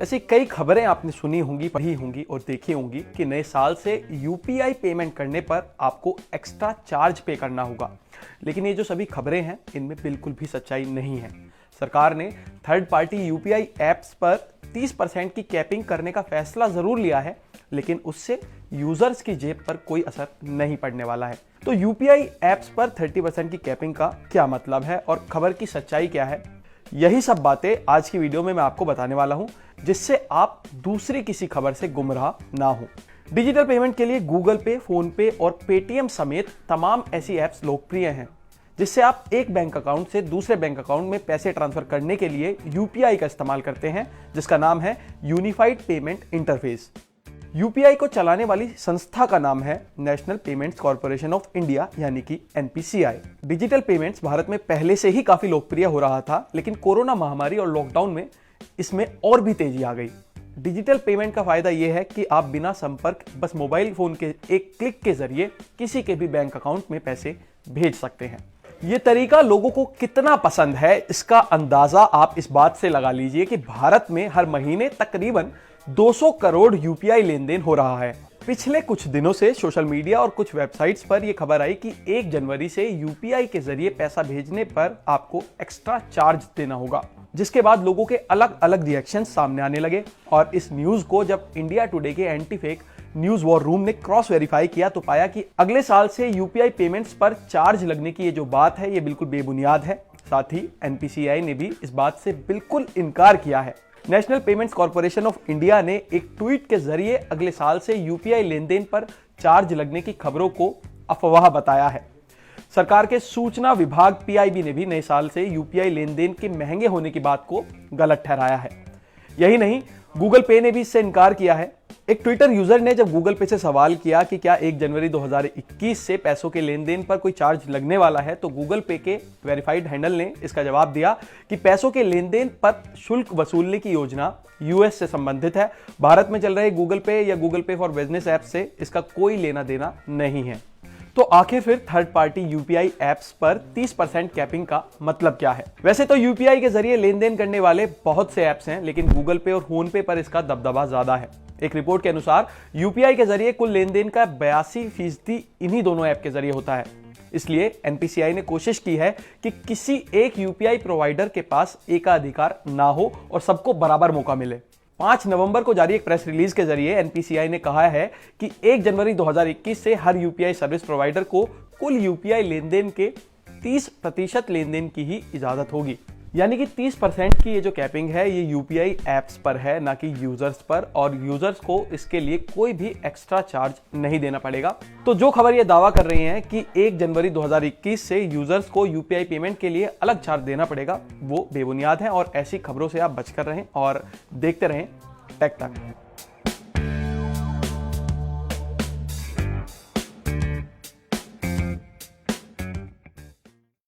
ऐसी कई खबरें आपने सुनी होंगी, पढ़ी होंगी और देखी होंगी कि नए साल से यूपीआई पेमेंट करने पर आपको एक्स्ट्रा चार्ज पे करना होगा। लेकिन ये जो सभी खबरें हैं इनमें बिल्कुल भी सच्चाई नहीं है। सरकार ने थर्ड पार्टी यूपीआई ऐप्स पर 30% की कैपिंग करने का फैसला जरूर लिया है, लेकिन उससे यूजर्स की जेब पर कोई असर नहीं पड़ने वाला है। तो यूपीआई ऐप्स पर 30% की कैपिंग का क्या मतलब है और खबर की सच्चाई क्या है, यही सब बातें आज की वीडियो में मैं आपको बताने वाला हूं, जिससे आप दूसरी किसी खबर से गुमराह ना हो। डिजिटल पेमेंट के लिए गूगल पे, फोन पे और पेटीएम समेत तमाम ऐसी ऐप्स लोकप्रिय हैं, जिससे आप एक बैंक अकाउंट से दूसरे बैंक अकाउंट में पैसे ट्रांसफर करने के लिए यूपीआई का इस्तेमाल करते हैं, जिसका नाम है यूनिफाइड पेमेंट इंटरफेस। यूपीआई को चलाने वाली संस्था का नाम है national payments corporation of India, यानी कि एनपीसीआई। डिजिटल पेमेंट्स भारत में पहले से ही काफी लोकप्रिय हो रहा था, लेकिन कोरोना महामारी और लॉकडाउन में इसमें और भी तेजी आ गई। डिजिटल पेमेंट का फायदा यह है कि आप बिना संपर्क बस मोबाइल फोन के एक क्लिक के जरिए किसी के भी बैंक अकाउंट में पैसे भेज सकते हैं। यह तरीका लोगों को कितना पसंद है, इसका अंदाजा आप इस बात से लगा लीजिए कि भारत में हर महीने तकरीबन 200 करोड़ यूपीआई लेन देन हो रहा है। पिछले कुछ दिनों से सोशल मीडिया और कुछ वेबसाइट्स पर यह खबर आई कि 1 जनवरी से यूपीआई के जरिए पैसा भेजने पर आपको एक्स्ट्रा चार्ज देना होगा, जिसके बाद लोगों के अलग अलग रिएक्शन सामने आने लगे। और इस न्यूज को जब इंडिया टुडे के anti fake news war room ने क्रॉस वेरीफाई किया तो पाया कि अगले साल से यूपीआई पेमेंट्स पर चार्ज लगने की ये जो बात है ये बिल्कुल बेबुनियाद है। साथ ही एनपीसीआई ने भी इस बात से बिल्कुल इनकार किया है। National payments corporation of India ने एक ट्वीट के जरिए अगले साल से यूपीआई लेन देन पर चार्ज लगने की खबरों को अफवाह बताया है। सरकार के सूचना विभाग पीआईबी ने भी नए साल से यूपीआई लेन देन के महंगे होने की बात को गलत ठहराया है। यही नहीं, गूगल पे ने भी इससे इनकार किया है। एक ट्विटर यूजर ने जब गूगल पे से सवाल किया कि क्या 1 जनवरी 2021 से पैसों के लेन देन पर कोई चार्ज लगने वाला है, तो गूगल पे के वेरीफाइड हैंडल ने इसका जवाब दिया कि पैसों के लेन देन पर शुल्क वसूलने की योजना यूएस से संबंधित है। भारत में चल रहे गूगल पे या गूगल पे फॉर बिजनेस ऐप से इसका कोई लेना देना नहीं है। तो आखिर फिर थर्ड पार्टी यूपीआई ऐप्स पर 30% कैपिंग का मतलब क्या है? वैसे तो यूपीआई के जरिए लेन देन करने वाले बहुत से ऐप्स हैं, लेकिन गूगल पे और फोन पे पर इसका दबदबा ज्यादा है। एक रिपोर्ट के अनुसार यूपीआई के जरिए कुल लेन देन का 82% इन्हीं दोनों ऐप के जरिए होता है। इसलिए एनपीसीआई ने कोशिश की है कि किसी एक यूपीआई प्रोवाइडर के पास एकाधिकार ना हो और सबको बराबर मौका मिले। 5 नवंबर को जारी एक प्रेस रिलीज के जरिए एनपीसीआई ने कहा है कि 1 जनवरी 2021 से हर यूपीआई सर्विस प्रोवाइडर को कुल यूपीआई लेन देन के 30% लेन देन की ही इजाजत होगी। यानी कि 30% की ये जो कैपिंग है ये यूपीआई ऐप्स पर है, ना कि यूजर्स पर, और यूजर्स को इसके लिए कोई भी एक्स्ट्रा चार्ज नहीं देना पड़ेगा। तो जो खबर ये दावा कर रही है कि 1 जनवरी 2021 से यूजर्स को यूपीआई पेमेंट के लिए अलग चार्ज देना पड़ेगा, वो बेबुनियाद है। और ऐसी खबरों से आप बचकर रहें और देखते रहें टेक टॉक।